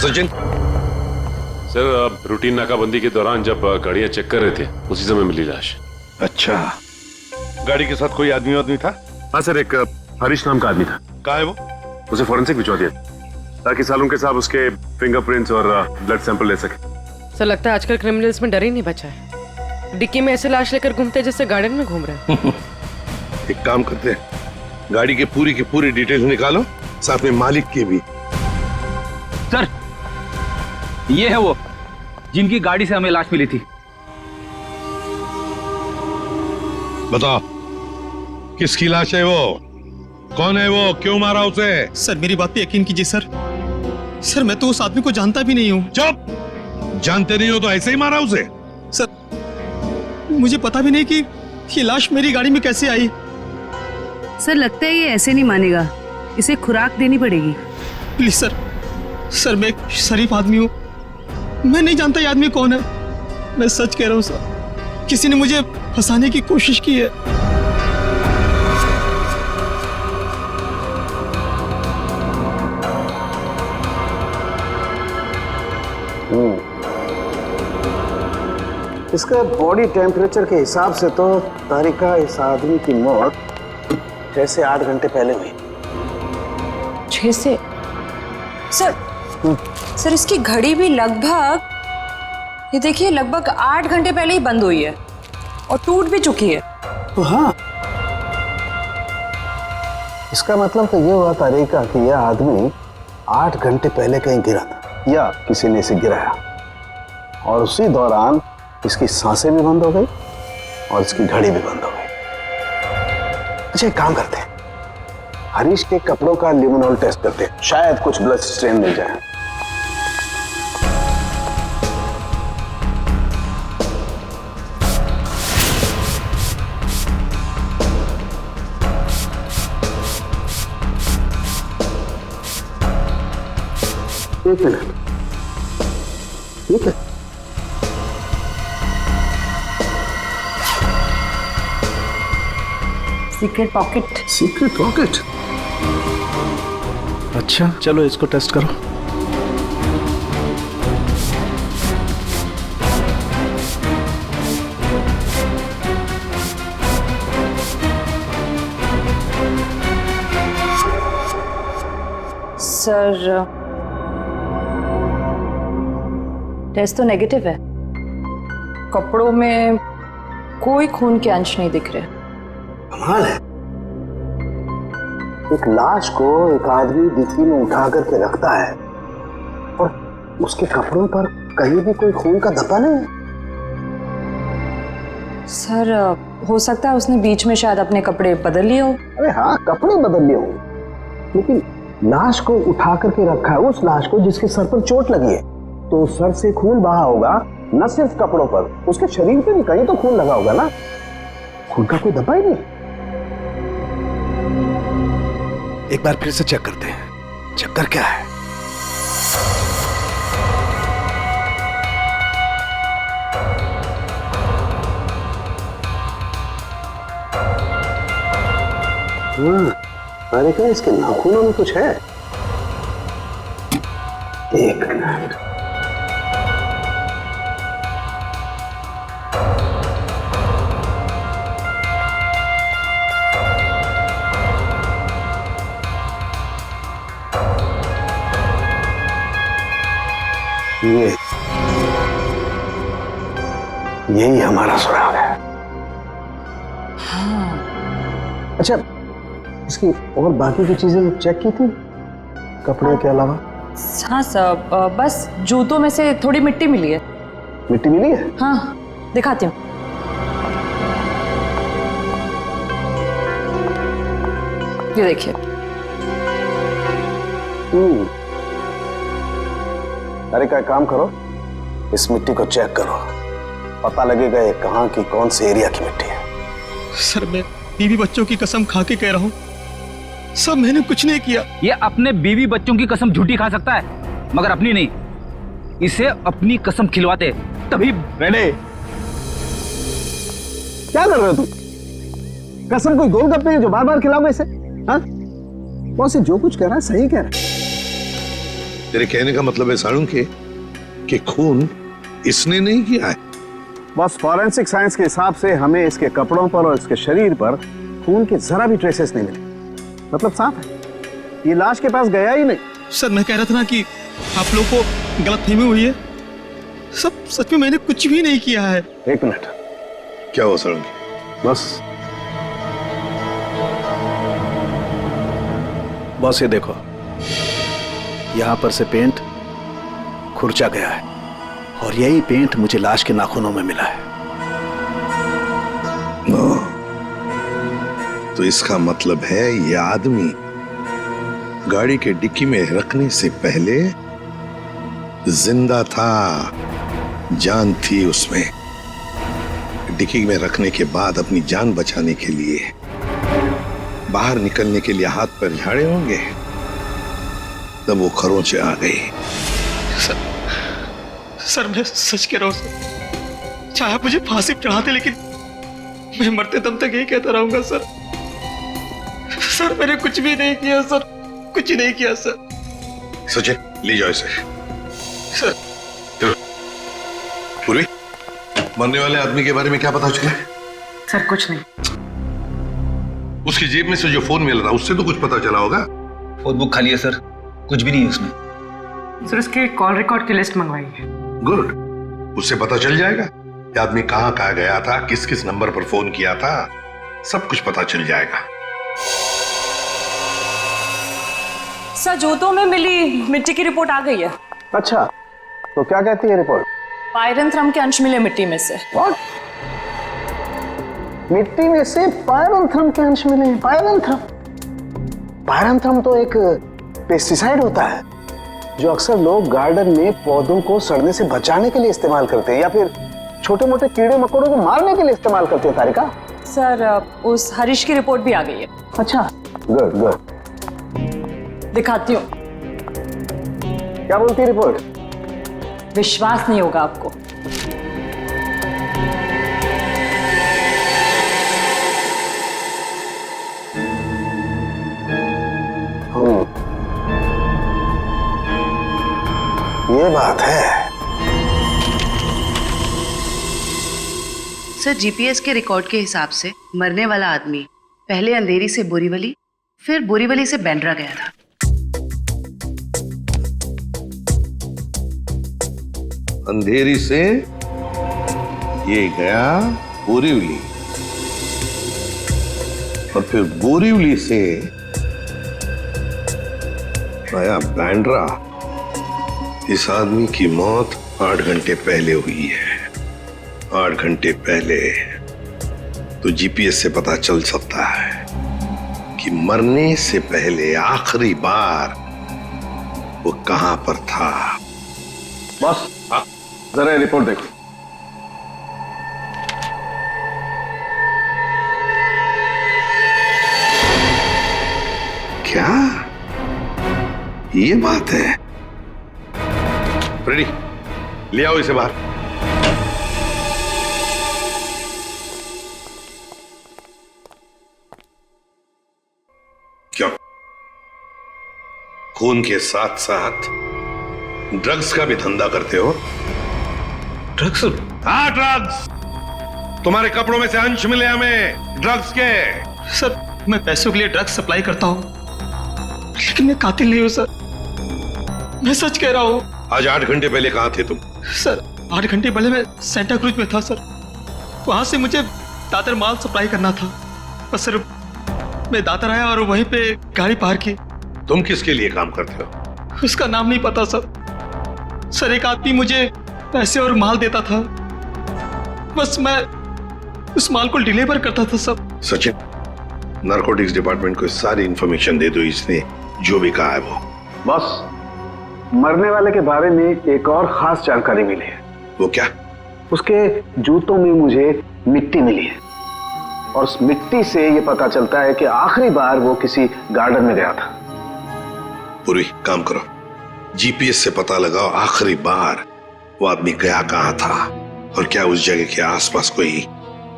Sachin? Sir routine नाकाबंदी के दौरान जब गाड़ियां चेक कर रहे थे उसी समय मिली लाश। अच्छा, गाड़ी के साथ कोई आदमी था? हाँ सर, एक हरीश नाम का आदमी था। कहाँ है वो? उसे फॉरेंसिक भिजवा दिया ताकि सालों के साथ उसके फिंगरप्रिंट्स और ब्लड सैंपल ले सके। सर लगता है आजकल क्रिमिनल्स में डर ही नहीं बचा है। डिक्की में ऐसे लाश लेकर घूमते जैसे गार्डन में घूम रहे हैं। एक काम करते हैं, गाड़ी की पूरी डिटेल निकालो, साथ में मालिक की भी। सर, ये है वो जिनकी गाड़ी से हमें लाश मिली थी। बताओ, किसकी लाश है वो? कौन है वो? क्यों मारा उसे? सर मेरी बात पे यकीन कीजिए सर। सर मैं तो उस आदमी को जानता भी नहीं हूँ। चुप! जानते नहीं हो तो ऐसे ही मारा उसे? सर मुझे पता भी नहीं कि ये लाश मेरी गाड़ी में कैसे आई। सर लगता है ये ऐसे नहीं मानेगा, इसे खुराक देनी पड़ेगी। प्लीज सर, सर मैं एक शरीफ आदमी हूँ, मैं नहीं जानता ये आदमी कौन है। मैं सच कह रहा हूँ सर, किसी ने मुझे फंसाने की कोशिश की है। इसका बॉडी टेम्परेचर के हिसाब से तो तारिका इस आदमी की मौत 6 से 8 घंटे पहले हुई। 6 से? सर इसकी घड़ी भी लगभग, ये देखिए, लगभग 8 घंटे पहले ही बंद हुई है और टूट भी चुकी है। तो हाँ, इसका मतलब तो ये हुआ तारिका कि यह आदमी 8 घंटे पहले कहीं गिरा था या किसी ने इसे गिराया, और उसी दौरान इसकी सांसें भी बंद हो गई और इसकी घड़ी भी बंद हो गई। अच्छा एक काम करते हैं, हरीश के कपड़ों का लिमोनॉल टेस्ट करते हैं, शायद कुछ ब्लड स्ट्रेन मिल जाए। एक मिनट, ठीक है। Secret pocket. Secret pocket? अच्छा चलो इसको टेस्ट करो। सर टेस्ट तो नेगेटिव है, कपड़ों में कोई खून के अंश नहीं दिख रहे। कमाल है, एक लाश को एक आदमी डिक्की में उठा करके रखता है और उसके कपड़ों पर कहीं भी कोई खून का धब्बा नहीं है। सर हो सकता है उसने बीच में शायद अपने कपड़े बदल लिए हो। अरे हाँ, कपड़े बदल लिए होंगे, लेकिन लाश को उठा करके रखा है उस लाश को जिसके सर पर चोट लगी है, तो सर से खून बहा होगा, न सिर्फ कपड़ों पर, उसके शरीर पे भी कहीं तो खून लगा होगा ना। खून का कोई धब्बा ही नहीं। एक बार फिर से चेक करते हैं, चक्कर क्या है। अरे क्या इसके नाखूनों में कुछ है? एक मिनट, यही हमारा सुराग है। हाँ। अच्छा इसकी और बाकी की चीजें चेक की थी कपड़े के अलावा? हाँ सर, बस जूतों में से थोड़ी मिट्टी मिली है। मिट्टी मिली है? हाँ दिखाती हूँ। ये देखिए। अरे क्या काम करो, इस मिट्टी को चेक करो, पता लगेगा ये कहाँ की कौन से एरिया की मिट्टी है। सर मैं बीवी बच्चों की कसम खा के कह रहा हूँ, सब मैंने कुछ नहीं किया। ये अपने बीवी बच्चों की कसम झूठी खा सकता है मगर अपनी नहीं। इसे अपनी कसम खिलवाते तभी। रेडे, क्या कर रहे हो तुम? कसम कोई गोलगप्पे है जो बार बार खिलाओगे इसे? हाँ? वो से जो कुछ कह रहा है सही कह रहा है। तेरे कहने का मतलब है साळुंखे कि खून इसने नहीं किया है? बस फॉरेंसिक साइंस के हिसाब से हमें इसके कपड़ों पर और इसके शरीर पर खून के जरा भी ट्रेसेस नहीं मिले। मतलब साफ है, ये लाश के पास गया ही नहीं। सर मैं कह रहा था ना कि आप लोग को गलतफहमी हुई है। सब सच में मैंने कुछ भी नहीं किया है। एक मिनट, क्या हुआ साळुंखे? बस ये देखो, यहां पर से पेंट खुरचा गया है और यही पेंट मुझे लाश के नाखूनों में मिला है। तो इसका मतलब है ये आदमी गाड़ी के डिक्की में रखने से पहले जिंदा था, जान थी उसमें। डिक्की में रखने के बाद अपनी जान बचाने के लिए बाहर निकलने के लिए हाथ पर झाड़े होंगे, तब वो खरोंचे आ गई। सर मैं सच कह रहा हूँ सर। चाहे आप मुझे फांसी पर चढ़ाते, लेकिन मैं मरते दम तक यही कहता रहूंगा सर। सर मैंने कुछ भी नहीं किया सर, कुछ नहीं किया सर। सचिन ले जाओ इसे। सर पूरी, मरने वाले आदमी के बारे में क्या पता चला? सर कुछ नहीं। उसकी जेब में से जो फोन मिल रहा उससे तो कुछ पता चला होगा। फोन बुक खाली है सर, कुछ भी नहीं है उसमें। सर उसके कॉल रिकॉर्ड की लिस्ट मंगवाई है। गुड, उससे पता चल जाएगा कि आदमी कहां कहां गया था, किस किस नंबर पर फोन किया था, सब कुछ पता चल जाएगा। सर जूतों में मिली मिट्टी की रिपोर्ट आ गई है। अच्छा, तो क्या कहती है रिपोर्ट? पायरंथ्रम के अंश मिले मिट्टी में से। What? मिट्टी में से पायरंथ्रम के अंश मिले हैं। पायरंथ्रम, पायरंथ्रम तो एक पेस्टिसाइड होता है जो अक्सर लोग गार्डन में पौधों को सड़ने से बचाने के लिए इस्तेमाल करते हैं या फिर छोटे मोटे कीड़े मकोड़ों को मारने के लिए इस्तेमाल करते हैं। तारिका, सर उस हरीश की रिपोर्ट भी आ गई है। अच्छा, गुड गुड। दिखाती हूँ। क्या बोलती है रिपोर्ट? विश्वास नहीं होगा आपको। ये बात है। सर जीपीएस के रिकॉर्ड के हिसाब से मरने वाला आदमी पहले अंधेरी से बोरीवली, फिर बोरीवली से बैंड्रा गया था। अंधेरी से ये गया बोरीवली और फिर बोरीवली से आया बैंड्रा। इस आदमी की मौत 8 घंटे पहले हुई है। 8 घंटे पहले तो जीपीएस से पता चल सकता है कि मरने से पहले आखिरी बार वो कहां पर था। बॉस, जरा रिपोर्ट देखो। क्या ये बात है? फ्रेडी, ले आओ इसे बाहर। क्यों? खून के साथ साथ ड्रग्स का भी धंधा करते हो? ड्रग्स? हाँ, ड्रग्स। तुम्हारे कपड़ों में से अंश मिले हमें ड्रग्स के। सर मैं पैसों के लिए ड्रग्स सप्लाई करता हूँ, लेकिन मैं कातिल नहीं हूँ सर। मैं सच कह रहा हूँ। आज 8 घंटे पहले कहां थे तुम? सर 8 घंटे पहले मैं सेंटा क्रूज में था सर। वहां से मुझे दादर माल सप्लाई करना था। बस सर मैं दादर आया और वहीं पे गाड़ी पार्क की। तुम किसके लिए काम करते हो? उसका नाम नहीं पता सर। सर एक आदमी मुझे पैसे और माल देता था, बस मैं उस माल को डिलीवर करता था सब। सचिन, नारकोटिक्स डिपार्टमेंट को सारी इंफॉर्मेशन दे दो। इसने जो भी कहा है वो। बॉस, मरने वाले के बारे में एक और खास जानकारी मिली है। वो क्या? उसके जूतों में मुझे मिट्टी मिली है और उस मिट्टी से ये पता चलता है कि आखिरी बार वो किसी गार्डन में गया था। पूरी काम करो, जीपीएस से पता लगाओ आखिरी बार वो आदमी गया कहां था और क्या उस जगह के आसपास कोई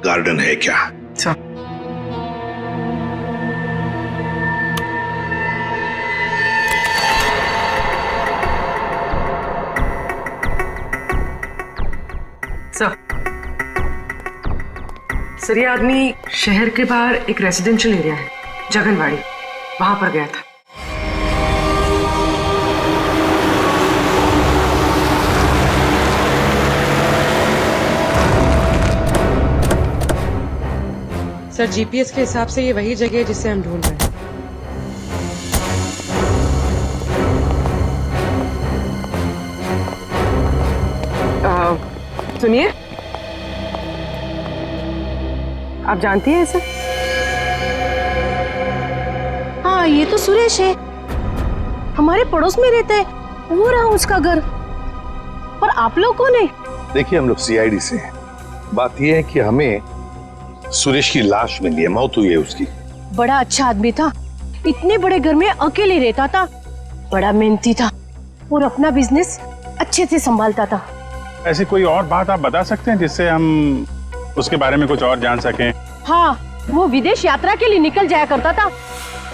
गार्डन है क्या। सर ये आदमी शहर के बाहर एक रेजिडेंशियल एरिया है जगनवाड़ी, वहां पर गया था। सर जीपीएस के हिसाब से ये वही जगह है जिसे हम ढूंढ रहे हैं। सुनिए, आप जानती हैं इसे? हाँ, ये तो सुरेश है, हमारे पड़ोस में रहता है, वो रहा उसका घर। पर आप लोग कौन है? देखिए, हम लोग सीआईडी से हैं। बात यह है कि हमें सुरेश की लाश मिली है, मौत हुई है उसकी। बड़ा अच्छा आदमी था, इतने बड़े घर में अकेले रहता था, बड़ा मेहनती था और अपना बिजनेस अच्छे से संभालता था। ऐसी कोई और बात आप बता सकते हैं जिससे हम उसके बारे में कुछ और जान सकें? हाँ, वो विदेश यात्रा के लिए निकल जाया करता था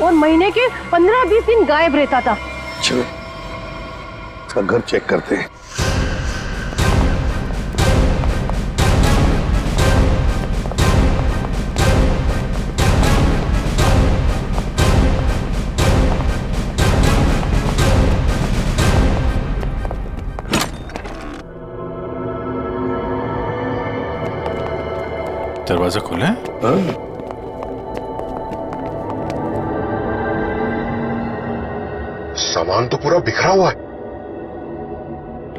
और महीने के 15-20 दिन गायब रहता था। चलो उसका घर चेक करते हैं। दरवाजा खुला है? सामान तो पूरा बिखरा हुआ है।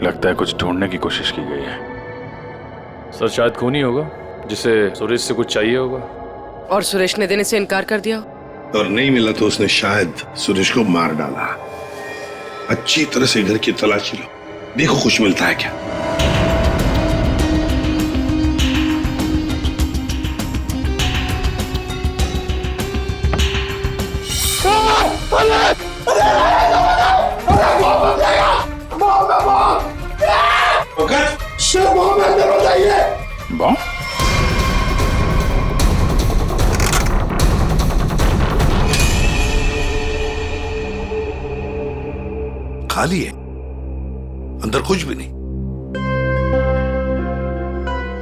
लगता है कुछ ढूंढने की कोशिश की गई है। सर शायद खून ही होगा जिसे सुरेश से कुछ चाहिए होगा। और सुरेश ने देने से इनकार कर दिया। और नहीं मिला तो उसने शायद सुरेश को मार डाला। अच्छी तरह से घर की तलाशी लो, देखो कुछ मिलता है क्या। बॉम्ब? खाली है, अंदर कुछ भी नहीं।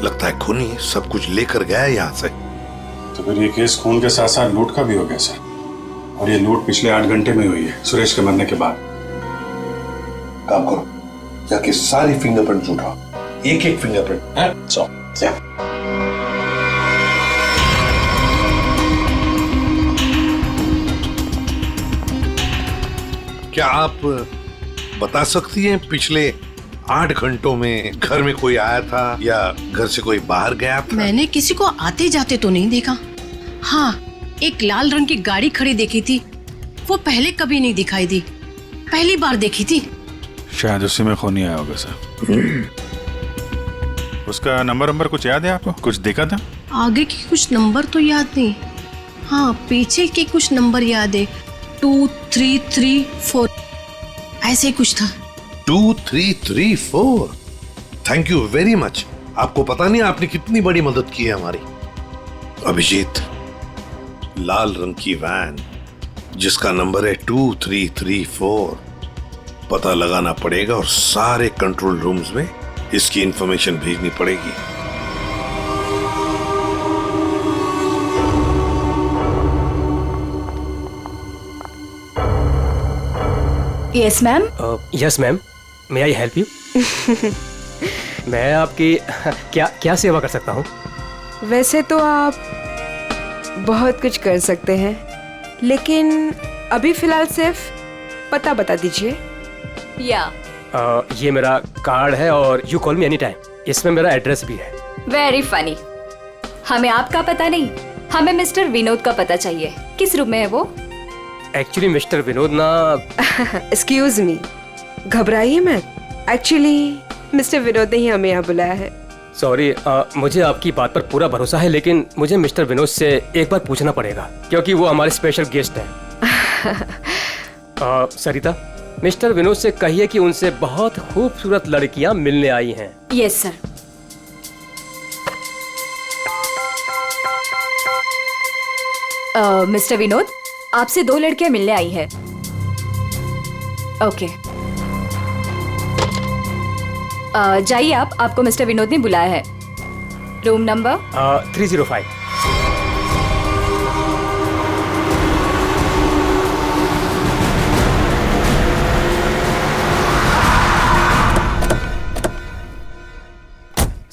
लगता है खूनी सब कुछ लेकर गया है यहां से। तो फिर ये केस खून के साथ साथ लूट का भी हो गया सर। और ये लूट पिछले 8 घंटे में हुई है, सुरेश के मरने के बाद। काम करो, जाके सारी फिंगरप्रिंट उठाओ, एक एक फिंगरप्रिंट है। क्या आप बता सकती हैं पिछले 8 घंटों में घर में कोई आया था या घर से कोई बाहर गया था? मैंने किसी को आते जाते तो नहीं देखा। हाँ, एक लाल रंग की गाड़ी खड़ी देखी थी, वो पहले कभी नहीं दिखाई दी, पहली बार देखी थी। शायद उसी में खूनी आया होगा सर। उसका नंबर कुछ याद है आपको? कुछ देखा था? आगे के कुछ नंबर तो याद नहीं, हाँ पीछे के कुछ नंबर याद है, 2334 ऐसे कुछ था। 2334। Thank you very much. आपको पता नहीं आपने कितनी बड़ी मदद की है हमारी। अभिजीत, लाल रंग की वैन जिसका नंबर है 2334, पता लगाना पड़ेगा और सारे कंट्रोल रूम्स में इसकी इंफॉर्मेशन भेजनी पड़ेगी। Yes ma'am. Yes ma'am, may I help you? मैं आपकी क्या सेवा कर सकता हूँ? वैसे तो आप बहुत कुछ कर सकते हैं, लेकिन अभी फिलहाल सिर्फ पता बता दीजिए। ये मेरा कार्ड है और you call me any time. इसमें मेरा एड्रेस भी है। Very funny. हमें आपका पता नहीं, हमें मिस्टर विनोद का पता चाहिए। किस रूम में है वो? एक्चुअली मिस्टर विनोद ना। एक्सक्यूज मी, घबराइए मत। एक्चुअली मिस्टर विनोद ने ही हमें यहाँ बुलाया है। सॉरी, मुझे आपकी बात पर पूरा भरोसा है, लेकिन मुझे मिस्टर विनोद से एक बार पूछना पड़ेगा क्योंकि वो हमारे स्पेशल गेस्ट हैं। सरिता, मिस्टर विनोद से कहिए कि उनसे बहुत खूबसूरत लड़कियां मिलने आई हैं। Yes sir. मिस्टर विनोद, आपसे 2 लड़कियां मिलने आई है। ओके, जाइए आप, आपको मिस्टर विनोद ने बुलाया है। Room number 305।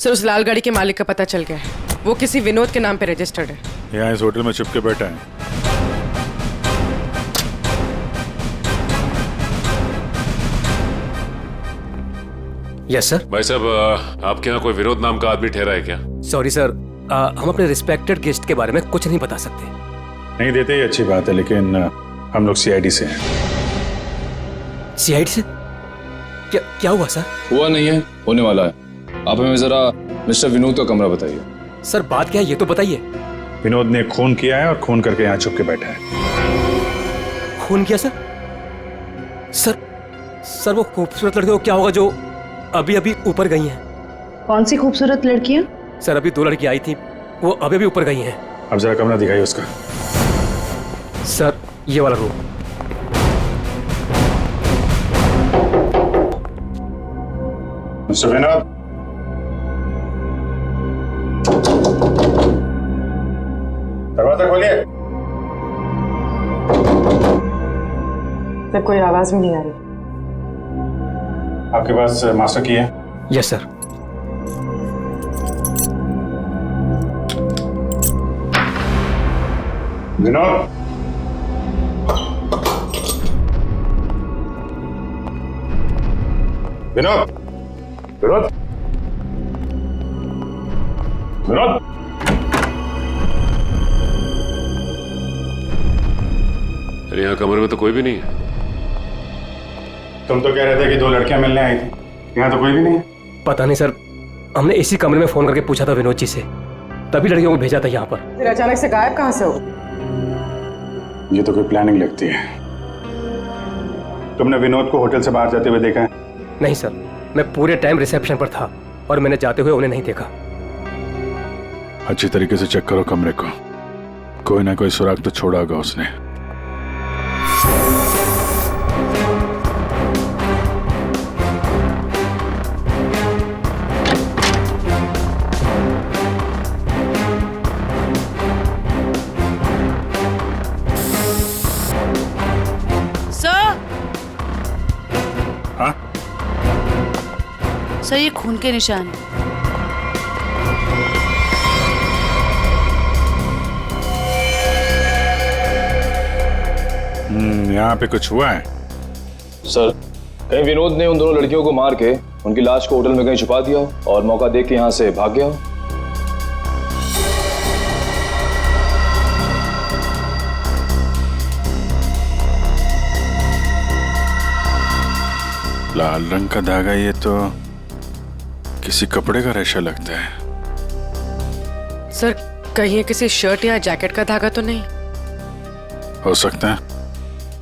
सर उस लाल गाड़ी के मालिक का पता चल गया है। वो किसी विनोद के नाम पे रजिस्टर्ड है। यहाँ इस होटल में छुप के बैठा है। Yes sir. भाई साहब आपके यहाँ कोई विनोद नाम का आदमी ठहरा है क्या? सॉरी सर, हम अपने रिस्पेक्टेड गेस्ट के बारे में कुछ नहीं बता सकते। नहीं देते ही अच्छी बात है, लेकिन हम लोग सीआईडी से हैं। सीआईडी से? क्या हुआ सर? हुआ नहीं है, होने वाला है। आप हमें जरा मिस्टर विनोद का कमरा बताइए। सर बात क्या है ये तो बताइए। विनोद ने खून किया है और खून करके यहाँ छुप के बैठा है। खून किया सर? सर वो खूबसूरत लड़की को क्या होगा जो अभी अभी ऊपर गई हैं? कौन सी खूबसूरत लड़कियां? सर अभी 2 लड़की आई थी, वो अभी अभी ऊपर गई हैं। अब जरा कमरा दिखाइए उसका। सर ये वाला रूम। मिस्टर विनोद, दरवाजा खोलिए। सर कोई आवाज भी नहीं आ रही। आपके पास मास्टर की है? Yes sir. विनोद, विनोद, विनोद, विनोद। अरे यहाँ कमरे में तो कोई भी नहीं है। तुम तो कह रहे थे कि 2 लड़कियां मिलने आई थी, यहाँ तो कोई भी नहीं है। पता नहीं सर, हमने इसी कमरे में फोन करके पूछा था विनोद जी से, तभी लड़कियों को भेजा था यहाँ पर। फिर अचानक से गायब कहाँ से हो? ये तो कोई प्लानिंग लगती है। तुमने विनोद को होटल से बाहर जाते हुए देखा है? नहीं सर, मैं पूरे टाइम रिसेप्शन पर था और मैंने जाते हुए उन्हें नहीं देखा। अच्छी तरीके से चेक करो कमरे को, कोई ना कोई सुराग तो छोड़ा होगा उसने। सर ये खून के निशान। यहाँ पे कुछ हुआ है? सर कहीं विनोद ने उन दोनों लड़कियों को मार के उनकी लाश को होटल में कहीं छुपा दिया हो और मौका देख के यहाँ से भाग गया हो। लाल रंग का धागा, ये तो किसी कपड़े का रेशा लगता है। सर कहीं ये किसी शर्ट या जैकेट का धागा तो नहीं? हो सकता है,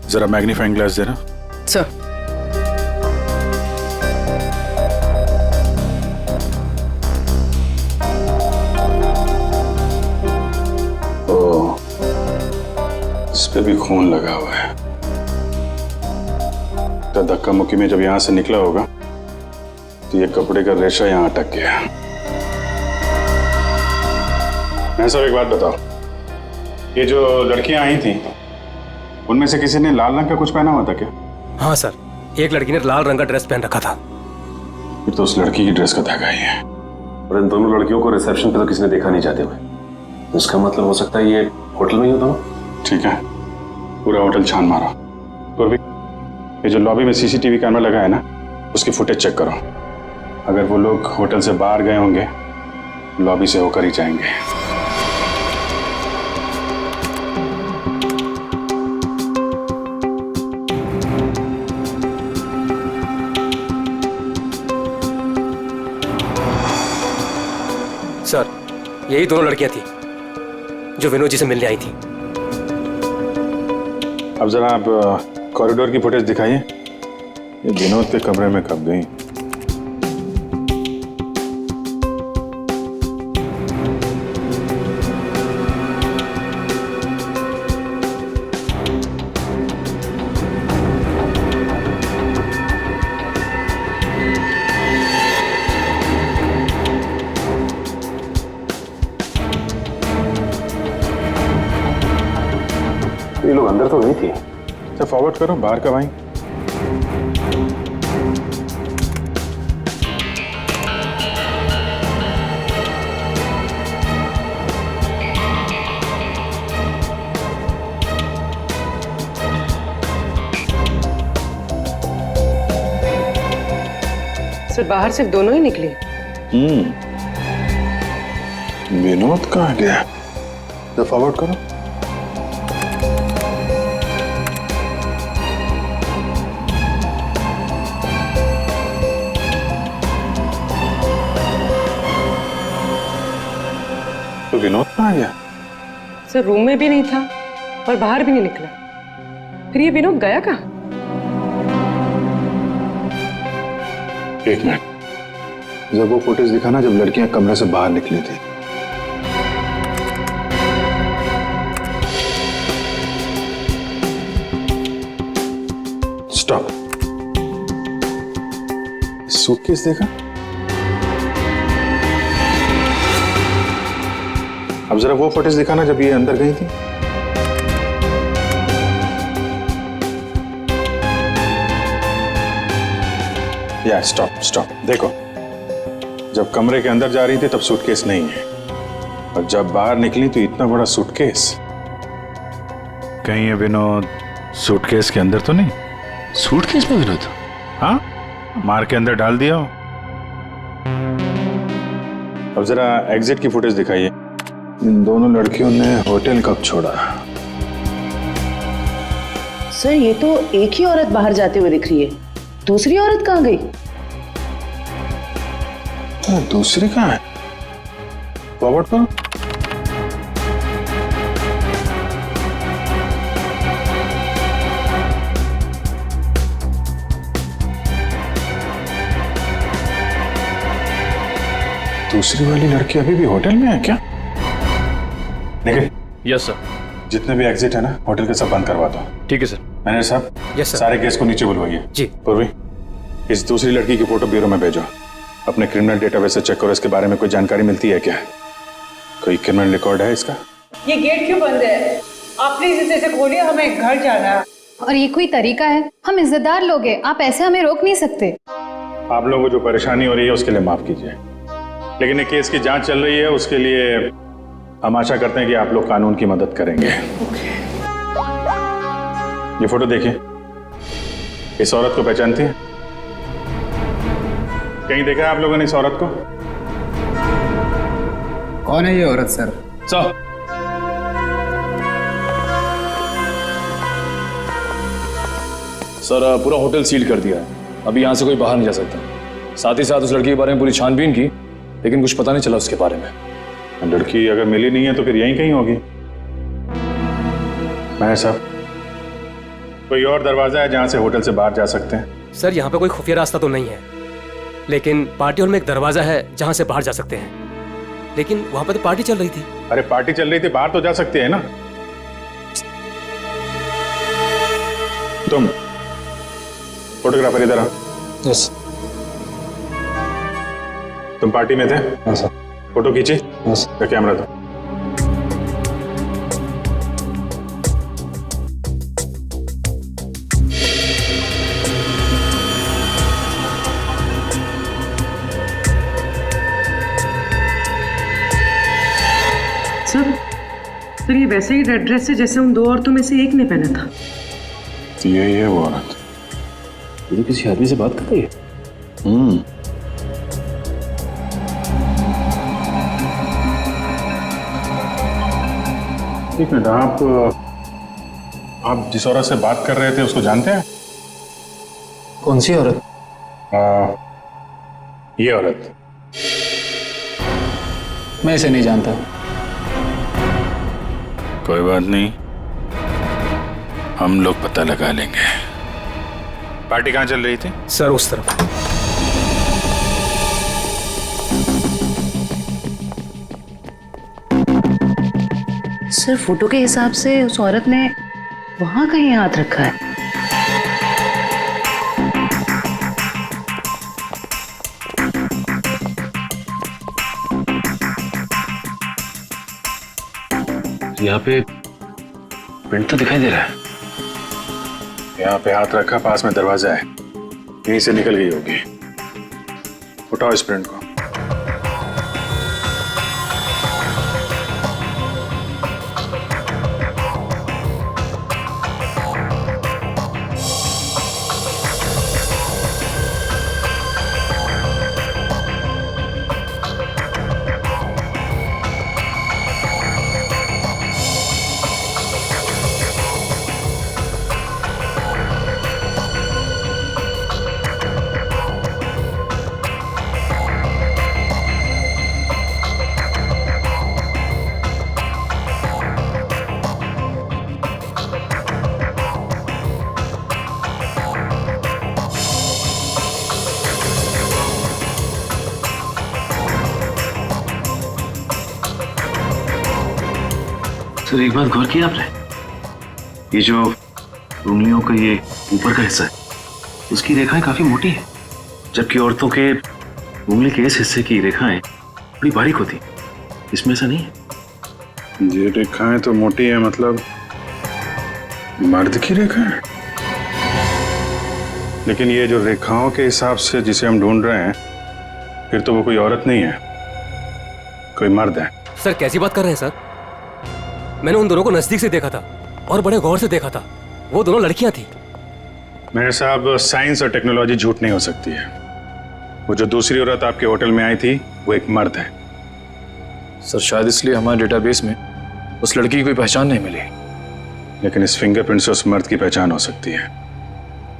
जरा मैग्नीफाइंग ग्लास देना। सर ओ, इस पे भी खून लगा हुआ है। तो धक्का मुक्की में जब यहां से निकला होगा तो ये कपड़े का रेशा यहां अटक गया। मैं सब एक बात बताओ, ये जो लड़कियां आई थी उनमें से किसी ने लाल रंग का कुछ पहना हुआ था क्या? हाँ सर, एक लड़की ने लाल रंग का ड्रेस पहन रखा था। फिर तो उस लड़की की ड्रेस का धागा ही है। और इन दोनों लड़कियों को रिसेप्शन पे तो किसी ने देखा नहीं जाते हुए। इसका मतलब हो सकता है ये होटल में ही हो दोनों। ठीक है, पूरा होटल छान मारो। पूर्वी, ये जो लॉबी में सीसीटीवी कैमरा लगा है ना, उसकी फुटेज चेक करो। अगर वो लोग होटल से बाहर गए होंगे, लॉबी से होकर ही जाएंगे। सर यही दोनों लड़कियां थी जो विनोद जी से मिलने आई थी। अब जरा आप कॉरिडोर की फुटेज दिखाइए। ये विनोद के कमरे में कब गई? ये लोग अंदर तो नहीं थी। अच्छा फॉरवर्ड करो, बाहर कब आई? सर बाहर सिर्फ दोनों ही निकले। विनोद कहाँ गया? तो फॉरवर्ड करो। तो विनोद कहाँ गया? सर रूम में भी नहीं था और बाहर भी नहीं निकला। फिर ये विनोद गया कहाँ? एक मिनट, जब वो फुटेज दिखाना जब लड़कियां कमरे से बाहर निकली थी। स्टॉप। सूटकेस देखा? अब जरा वो फुटेज दिखाना जब ये अंदर गई थी। या स्टॉप स्टॉप, देखो जब कमरे के अंदर जा रही थी तब सूटकेस नहीं है, और जब बाहर निकली तो इतना बड़ा सूटकेस। कहीं ये विनोद सूटकेस के अंदर तो नहीं? सूटकेस में विनोद? हाँ, मार के अंदर डाल दिया हो। अब जरा एग्जिट की फुटेज दिखाइए। इन दोनों लड़कियों ने होटल कब छोड़ा? सर ये तो एक ही औरत बाहर जाते हुए दिख रही है, दूसरी औरत कहाँ गई? दूसरी कहाँ है? फॉरवर्ड करो। दूसरी वाली लड़की अभी भी होटल में है क्या? निखिल। Yes sir. जितने भी एग्जिट है ना होटल के सब बंद करवा दो। ठीक है सर। मैनेजर साहब। Yes sir. सारे केस को नीचे बुलवाइए। जी। पूर्वी, इस दूसरी लड़की की फोटो ब्यूरो में भेजो। अपने क्रिमिनल डेटाबेस से चेक करो, इसके बारे में कोई जानकारी मिलती है क्या? कोई क्रिमिनल रिकॉर्ड है इसका? ये गेट क्यों बंद है? आप प्लीज इसे खोलिए, हमें घर जाना है। और ये कोई तरीका है? हम इज्जतदार लोग हैं, आप ऐसे हमें रोक नहीं सकते। आप लोगों को जो परेशानी हो रही है उसके लिए माफ कीजिए, लेकिन ये केस की जांच चल रही है, उसके लिए हम आशा करते हैं कि आप लोग कानून की मदद करेंगे। ये फोटो देखिए, इस औरत को पहचानती हैं? कहीं देखा है आप लोगों ने इस औरत को? कौन है ये औरत सर? सर पूरा होटल सील कर दिया है, अभी यहाँ से कोई बाहर नहीं जा सकता। साथ ही साथ उस लड़की के बारे में पूरी छानबीन की, लेकिन कुछ पता नहीं चला उसके बारे में। लड़की अगर मिली नहीं है तो फिर यहीं कहीं होगी। मैनेजर साहब, कोई और दरवाजा है जहां से होटल से बाहर जा सकते हैं? सर यहाँ पे कोई खुफिया रास्ता तो नहीं है, लेकिन पार्टी हॉल में एक दरवाजा है जहां से बाहर जा सकते हैं। लेकिन वहां पर तो पार्टी चल रही थी। अरे पार्टी चल रही थी, बाहर तो जा सकते हैं ना। तुम फोटोग्राफर इधर आओ। यस। तुम पार्टी में थे? हाँ सर। फोटो खींची? यस। कैमरा दो। सर ये वैसे ही रेड ड्रेस है जैसे उन दो औरतों में से एक ने पहना था। तो यही है वो औरत। ये तो किसी आदमी से बात कर रही है। एक मिनट, आप जिस औरत से बात कर रहे थे उसको जानते हैं? कौन सी औरत? ये औरत। मैं इसे नहीं जानता। कोई बात नहीं, हम लोग पता लगा लेंगे। पार्टी कहाँ चल रही थी? सर उस तरफ। सर फोटो के हिसाब से उस औरत ने वहां कहीं हाथ रखा है। यहाँ पे प्रिंट तो दिखाई दे रहा है। यहाँ पे हाथ रखा, पास में दरवाजा है, यहीं से निकल गई होगी। उठाओ इस प्रिंट को। सर एक बात गौर किया आपने, ये जो उंगलियों का ये ऊपर का हिस्सा है उसकी रेखाएं काफी मोटी है, जबकि औरतों के उंगली के इस हिस्से की रेखाएं बड़ी बारीक होती, इसमें ऐसा नहीं है। ये रेखाएं तो मोटी है, मतलब मर्द की रेखाएं, लेकिन ये जो रेखाओं के हिसाब से जिसे हम ढूंढ रहे हैं, फिर तो वो कोई औरत नहीं है, कोई मर्द है। सर कैसी बात कर रहे हैं सर? मैंने उन दोनों को नजदीक से देखा था और बड़े गौर से देखा था, वो दोनों लड़कियां थी। मेरे साहब, साइंस और टेक्नोलॉजी झूठ नहीं हो सकती है। वो जो दूसरी औरत आपके होटल में आई थी वो एक मर्द है। सर शायद इसलिए हमारे डेटाबेस में उस लड़की की कोई पहचान नहीं मिली, लेकिन इस फिंगरप्रिंट से उस मर्द की पहचान हो सकती है।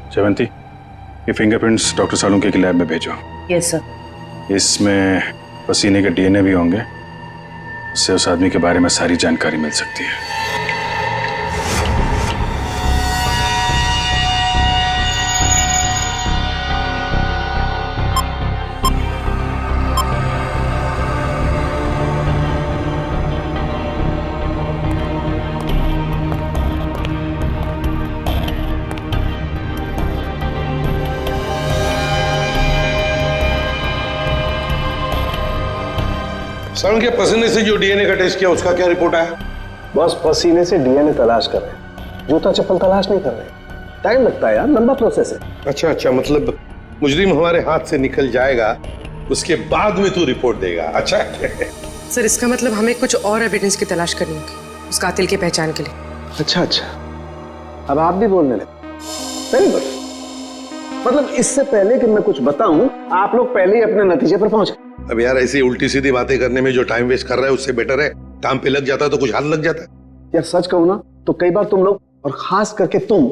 जयवंती, ये फिंगरप्रिंट्स डॉक्टर सालुंके की लैब में भेजो। Yes sir. इसमें पसीने के डीएनए भी होंगे, उससे उस आदमी के बारे में सारी जानकारी मिल सकती है। सालुंके, पसीने से जो डीएनए का टेस्ट किया उसका क्या रिपोर्ट आया? बस पसीने से डीएनए तलाश कर रहे हैं, जूता चप्पल तलाश नहीं कर रहे। टाइम लगता है यार, लंबा प्रोसेस है। अच्छा, मतलब मुजरिम हमारे हाथ से निकल जाएगा, उसके बाद में तू रिपोर्ट देगा। अच्छा सर इसका मतलब हमें कुछ और एविडेंस की तलाश करनी होगी उस कातिल की पहचान के लिए। अच्छा, अब आप भी बोलने लगे, वेरी गुड। मतलब इससे पहले कि मैं कुछ बताऊं, आप लोग पहले ही अपने नतीजे पर पहुंच गए। अब यार ऐसी उल्टी सीधी बातें करने में जो टाइम वेस्ट कर रहा है उससे बेटर है काम पे लग जाता तो कुछ हाथ लग जाता। यार सच कहूं ना तो कई बार तुम लोग, और खास करके तुम,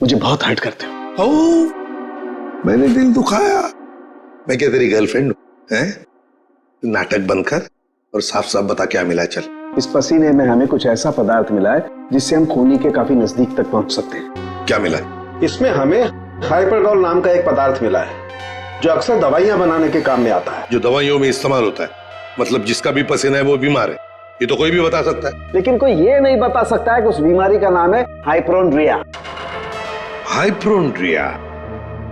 मुझे बहुत हर्ट करते हो। मैंने दिल दुखाया? मैं क्या तेरी गर्लफ्रेंड हूं? नाटक बंद कर और साफ साफ बता क्या मिला। चल। इस पसीने में हमें कुछ ऐसा पदार्थ मिला है जिससे हम खूनी के काफी नजदीक तक पहुंच सकते हैं। क्या मिला? इसमें हमें हाइपरडोल नाम का एक पदार्थ मिला है जो अक्सर दवाइयां बनाने के काम में आता है। जो दवाइयों में इस्तेमाल होता है, मतलब जिसका भी पसीना है वो बीमार है, ये तो कोई भी बता सकता है। लेकिन कोई ये नहीं बता सकता है कि उस बीमारी का नाम है हाइपोक्रोनिया। हाइपोक्रोनिया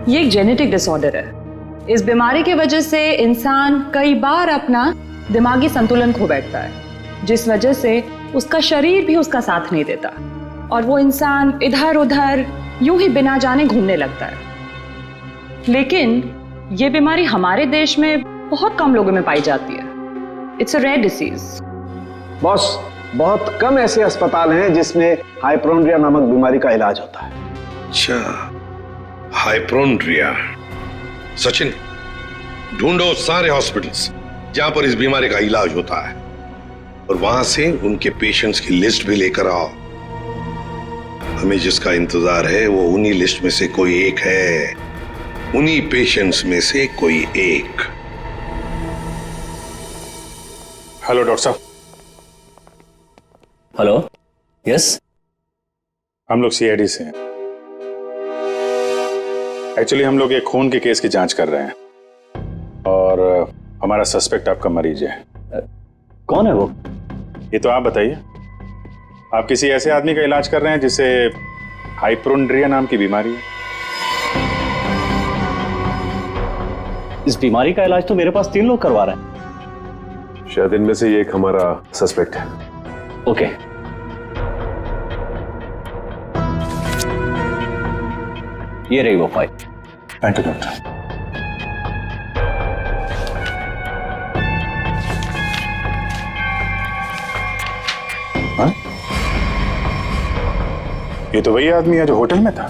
ये एक जेनेटिक डिसऑर्डर है। इस बीमारी की वजह से इंसान कई बार अपना दिमागी संतुलन खो बैठता है, जिस वजह से उसका शरीर भी उसका साथ नहीं देता और वो इंसान इधर उधर यूं ही बिना जाने घूमने लगता है। लेकिन ये बीमारी हमारे देश में बहुत कम लोगों में पाई जाती है। It's a rare disease. Boss, बहुत कम ऐसे अस्पताल हैं जिसमें हाइपोक्रोनिया नामक बीमारी का इलाज होता है। अच्छा, हाइपोक्रोनिया। सचिन, ढूंढो सारे हॉस्पिटल्स जहां पर इस बीमारी का इलाज होता है और वहां से उनके पेशेंट्स की लिस्ट भी लेकर आओ। हमें जिसका इंतजार है वो उन्हीं लिस्ट में से कोई एक है, उन्हीं पेशेंट्स में से कोई एक। हेलो डॉक्टर साहब। Hello, yes. हम लोग सीआईडी से हैं। एक्चुअली हम लोग एक खून के केस की जांच कर रहे हैं और हमारा सस्पेक्ट आपका मरीज है। कौन है वो? ये तो आप बताइए। आप किसी ऐसे आदमी का इलाज कर रहे हैं जिसे हाइपोक्रोनिया नाम की बीमारी है? इस बीमारी का इलाज तो मेरे पास 3 लोग करवा रहे हैं। शायद इनमें से ये एक हमारा सस्पेक्ट है। ओके। ये रही वो फाइल। Thank you doctor. हाँ? ये तो वही आदमी है जो होटल में था,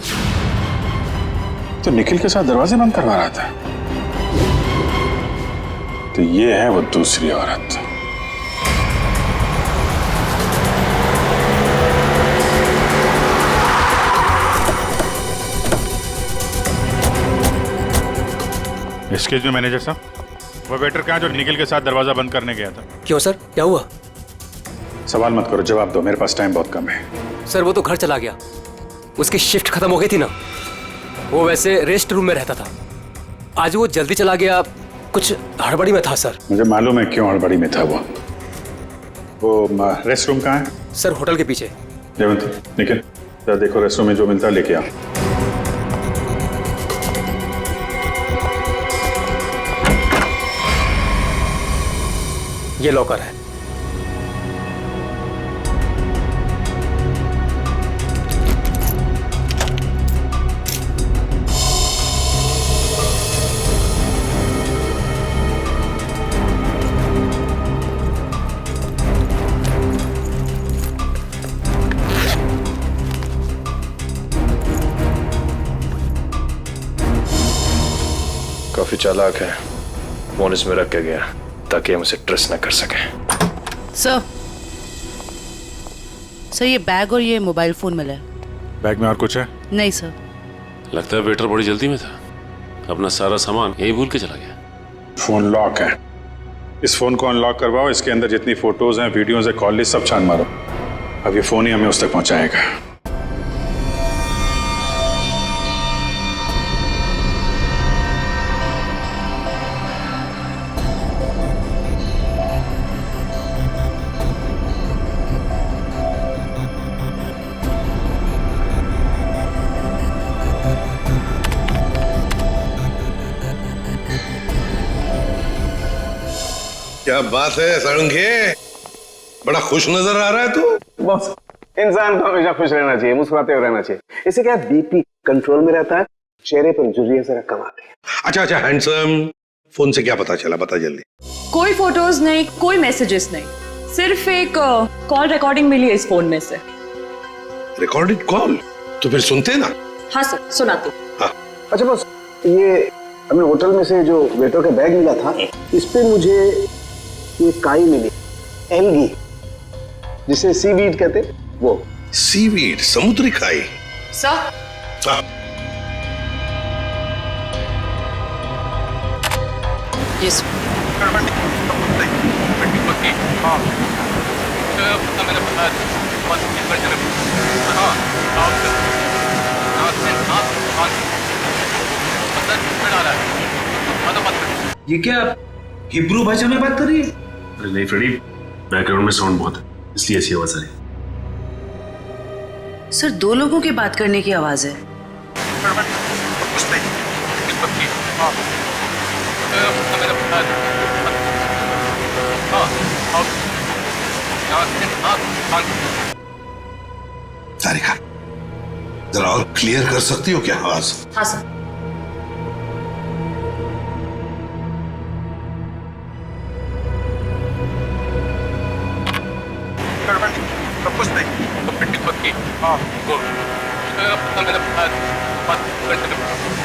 तो निखिल के साथ दरवाजे बंद करवा रहा था। तो ये है वो दूसरी औरत। एक्सक्यूज मी मैनेजर साहब, वो वेटर कहाँ जो निखिल के साथ दरवाजा बंद करने गया था? क्यों सर, क्या हुआ? सवाल मत करो, जवाब दो, मेरे पास टाइम बहुत कम है। सर वो तो घर चला गया, उसकी शिफ्ट खत्म हो गई थी ना। वो वैसे रेस्ट रूम में रहता था, आज वो जल्दी चला गया, कुछ हड़बड़ी में था सर। मुझे मालूम है क्यों हड़बड़ी में था वो रेस्ट रूम कहाँ है? सर होटल के पीछे। जयवंत निखिल जरा देखो रेस्टोरेंट में जो मिलता है लेके आ। ये लॉकर है। काफी चालाक है, फोन इसमें रख के गया ताकि हम उसे ट्रेस न कर सकें। सर ये बैग और ये मोबाइल फोन मिला है। बैग में और कुछ है? नहीं सर। लगता है वेटर बड़ी जल्दी में था, अपना सारा सामान यही भूल के चला गया। फोन लॉक है, इस फोन को अनलॉक करवाओ, इसके अंदर जितनी फोटोज हैं, वीडियोज है, कॉल लिस्ट सब छान मारो। अब ये फोन ही हमें उस तक पहुंचाएगा। क्या बात है सारंगे, बड़ा खुश नजर आ रहा है तू। बॉस, इंसान को हमेशा खुश रहना चाहिए, मुस्कुराते हुए रहना चाहिए। इससे क्या बीपी कंट्रोल में रहता है, चेहरे पर झुर्रियां जरा कम आती है। अच्छा हैंडसम, फोन से क्या पता चला, बता जल्दी। कोई फोटोज नहीं, कोई मैसेजेस नहीं, सिर्फ एक कॉल रिकॉर्डिंग मिली है इस फोन में से। Recorded call? तो फिर सुनते ना। हाँ सर, सुनाती। हाँ। अच्छा बॉस, ये हमें होटल में से जो वेटर का बैग मिला था, इस पे मुझे ये काई मिली, एल्गी, जिसे सीवीड कहते, वो। सीवीड, समुद्री काई? सर। हाँ। यस। ये क्या हिब्रू भाषा में बात कर रही है? अरे नहीं फ्रेडी, बैकग्राउंड में साउंड बहुत है इसलिए ऐसी आवाज आ रही है। सर दो लोगों की बात करने की आवाज है। तारिका, जरा और क्लियर कर सकती हो क्या आवाज? हाँ सर।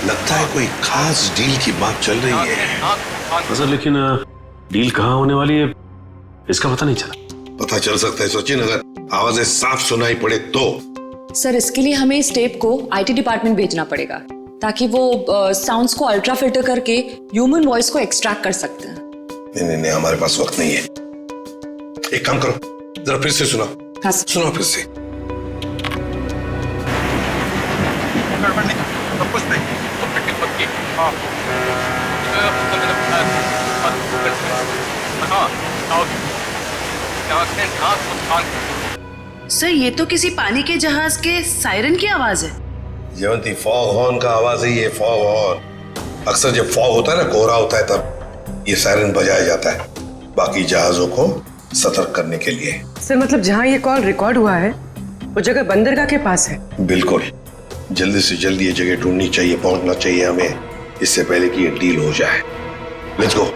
लगता है कोई खास डील की बात चल रही है। सर लेकिन डील कहाँ होने वाली है इसका पता नहीं चला। पता चल सकता है सचिन, अगर आवाजें साफ सुनाई पड़े तो। सर इसके लिए हमें इस टेप को आईटी डिपार्टमेंट भेजना पड़ेगा ताकि वो साउंड्स को अल्ट्रा फिल्टर करके ह्यूमन वॉइस को एक्सट्रैक्ट कर सकते हैं। नहीं, हमारे पास वक्त नहीं है। एक काम करो, जरा फिर से सुनाओ। हाँ सुनाओ फिर से। सर ये तो किसी पानी के जहाज के सायरन की आवाज है। जयवंती, फॉग हॉर्न का आवाज है ये, फॉग हॉर्न। अक्सर जब फॉग होता है ना, कोहरा होता है, तब ये सायरन बजाया जाता है बाकी जहाजों को सतर्क करने के लिए। सर मतलब जहाँ ये कॉल रिकॉर्ड हुआ है वो जगह बंदरगाह के पास है? बिल्कुल, जल्दी से जल्दी ये जगह ढूंढनी चाहिए, पहुंचना चाहिए हमें, इससे पहले कि ये डील हो जाए। Let's go.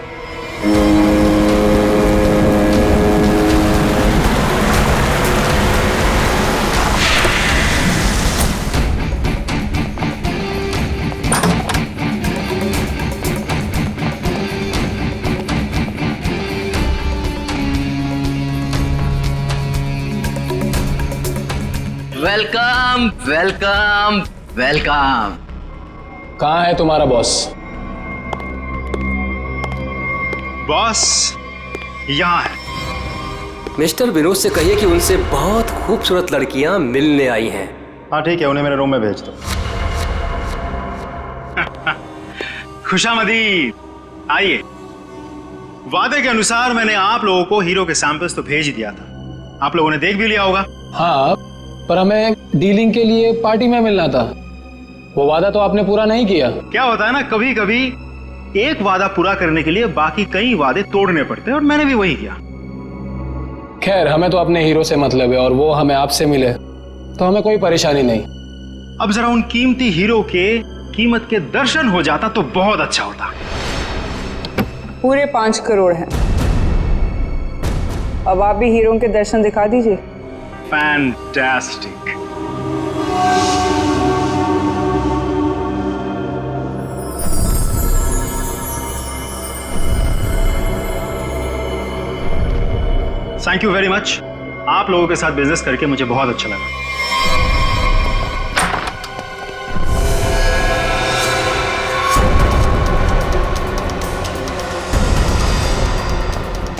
Welcome welcome welcome. कहाँ है तुम्हारा बॉस? बॉस यहाँ है। मिस्टर विनोद से कहिए कि उनसे बहुत खूबसूरत लड़कियां मिलने आई हैं। हाँ ठीक है, उन्हें मेरे रूम में भेज दो। खुशामदीद, आइए। वादे के अनुसार मैंने आप लोगों को हीरो के सैंपल्स तो भेज ही दिया था, आप लोगों ने देख भी लिया होगा। हाँ, पर हमें डीलिंग के लिए पार्टी में मिलना था। वो वादा तो आपने पूरा नहीं किया। क्या होता है ना, कभी कभी एक वादा पूरा करने के लिए बाकी कई वादे तोड़ने पड़ते हैं, और मैंने भी वही किया। खैर, हमें तो अपने हीरो से मतलब है, और वो हमें आपसे मिले तो हमें कोई परेशानी नहीं। अब जरा उन कीमती हीरो के कीमत के दर्शन हो जाता तो बहुत अच्छा होता। पूरे 5 करोड़ हैं। अब आप भी हीरो के दर्शन दिखा दीजिए। Fantastic. Thank you very much. आप लोगों के साथ बिजनेस करके मुझे बहुत अच्छा लगा।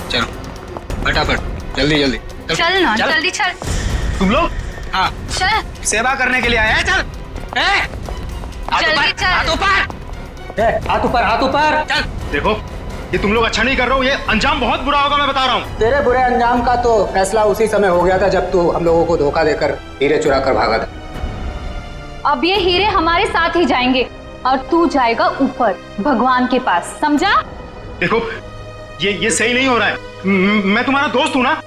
चलो फटाफट, जल्दी जल्दी चल ना, जल्दी चल। तुम लोग? हाँ, चल। सेवा करने के लिए आए हैं। चल, जल्दी चल। हाथ ऊपर, हाथ ऊपर। चल। देखो, ये तुम लोग अच्छा नहीं कर रहे हो, ये अंजाम बहुत बुरा होगा, मैं बता रहा हूँ। तेरे बुरे अंजाम का तो फैसला उसी समय हो गया था जब तू हम लोगों को धोखा देकर हीरे चुरा कर भागा था। अब ये हीरे हमारे साथ ही जाएंगे और तू जाएगा ऊपर भगवान के पास, समझा? देखो, ये सही नहीं हो रहा है। मैं तुम्हारा दोस्त हूँ ना।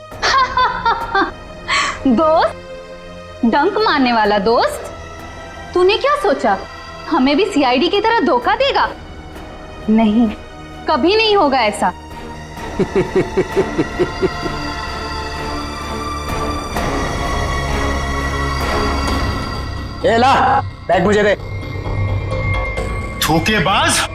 दोस्त? डंक मारने वाला दोस्त? तूने क्या सोचा हमें भी सीआईडी की तरह धोखा देगा? नहीं, कभी नहीं होगा ऐसा। ये ला, बैग मुझे दे। धोखेबाज!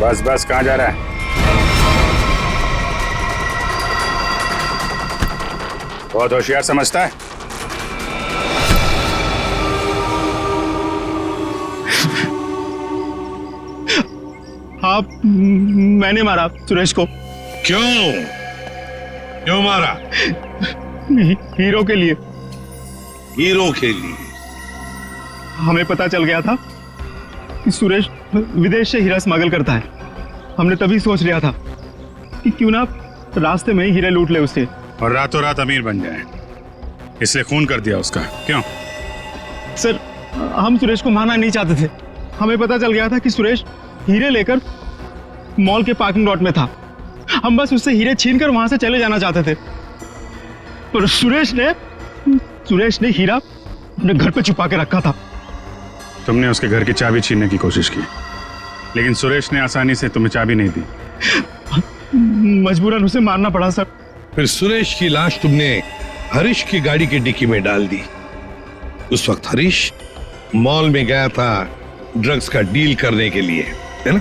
बस बस, कहाँ जा रहा है? बहुत होशियार समझता है। आप, मैंने मारा सुरेश को। क्यों मारा? हीरो के लिए। हीरो के लिए? हमें पता चल गया था कि सुरेश विदेश से हीरा स्मगल करता है। हमने तभी सोच लिया था कि क्यों ना रास्ते में ही हीरे लूट ले उससे, और रातों रात अमीर बन जाए, इसलिए खून कर दिया उसका। क्यों? सर, हम सुरेश को मारना नहीं चाहते थे। हमें पता चल गया था कि सुरेश हीरे लेकर मॉल के पार्किंग लॉट में था। हम बस उससे हीरे छीनकर वहां से चले जाना चाहते थे, पर सुरेश ने हीरा अपने घर पे छुपा के रखा था। तुमने उसके घर की चाबी छीनने की कोशिश की, लेकिन सुरेश ने आसानी से तुम्हें चाबी नहीं दी। मजबूरन उसे मारना पड़ा सर। फिर सुरेश की लाश तुमने हरीश की गाड़ी की डिक्की में डाल दी। उस वक्त हरीश मॉल में गया था ड्रग्स का डील करने के लिए, है ना?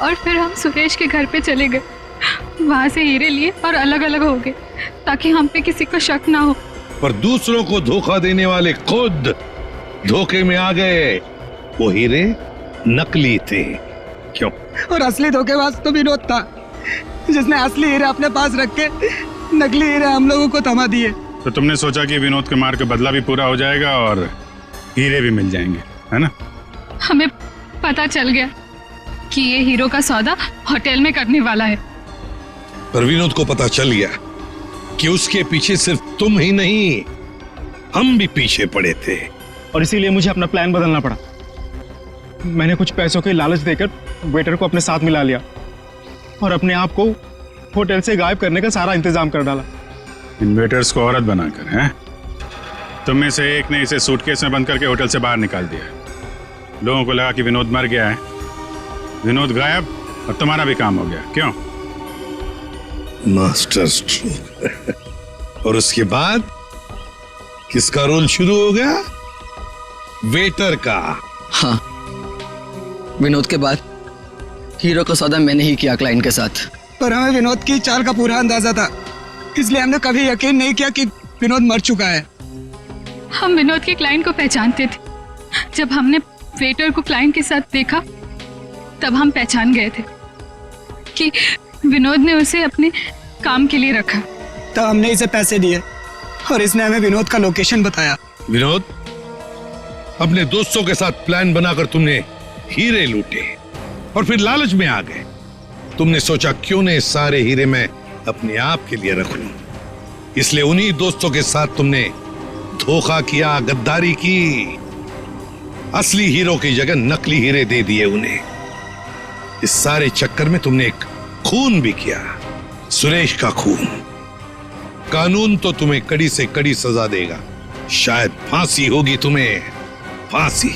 और फिर हम सुरेश के घर पे चले गए, वहां से हीरे लिए और अलग अलग हो गए ताकि हम पे किसी को शक ना हो। पर दूसरों को धोखा देने वाले खुद धोखे में आ गए। वो हीरे नकली थे। क्यों? और असली धोखेबाज तो विनोद था, जिसने असली हीरे अपने पास रख के नकली हीरे हम लोगों को थमा दिए। तो तुमने सोचा कि विनोद के मार के बदला भी पूरा हो जाएगा और हीरे भी मिल जाएंगे, है ना? हमें पता चल गया कि ये हीरो का सौदा होटल में करने वाला है। पर विनोद को पता चल गया कि उसके पीछे सिर्फ तुम ही नहीं, हम भी पीछे पड़े थे। और इसीलिए मुझे अपना प्लान बदलना पड़ा। मैंने कुछ पैसों के लालच देकर वेटर को अपने साथ मिला लिया और अपने आप को होटल से गायब करने का सारा इंतजाम कर डाला। इन वेटर्स को औरत बनाकर, हैं? तुम में से एक ने इसे सूटकेस में बंद करके होटल से बाहर निकाल दिया। लोगों को लगा कि विनोद मर गया है, विनोद गायब और तुम्हारा भी काम हो गया। क्यों? Master stroke. और उसके बाद किसका रोल शुरू हो गया? वेटर का। हाँ, विनोद के बाद हीरो का सौदा मैंने ही किया क्लाइंट के साथ। पर हमें विनोद की चाल का पूरा अंदाजा था, इसलिए हमने कभी यकीन नहीं किया कि विनोद मर चुका है। हम विनोद के क्लाइंट को पहचानते थे। जब हमने वेटर को क्लाइंट के साथ देखा तब हम पहचान गए थे कि विनोद ने उसे अपने काम के लिए रखा। तब हमने इसे पैसे दिए और इसने हमें विनोद का लोकेशन बताया। विनोद, अपने दोस्तों के साथ प्लान बनाकर तुमने हीरे लूटे और फिर लालच में आ गए। तुमने सोचा क्यों न सारे हीरे मैं अपने आप के लिए रख लूं, इसलिए उन्हीं दोस्तों के साथ तुमने धोखा किया, गद्दारी की। असली हीरो की जगह नकली हीरे दे दिए उन्हें। इस सारे चक्कर में तुमने एक खून भी किया, सुरेश का खून। कानून तो तुम्हें कड़ी से कड़ी सजा देगा, शायद फांसी होगी तुम्हें, फांसी।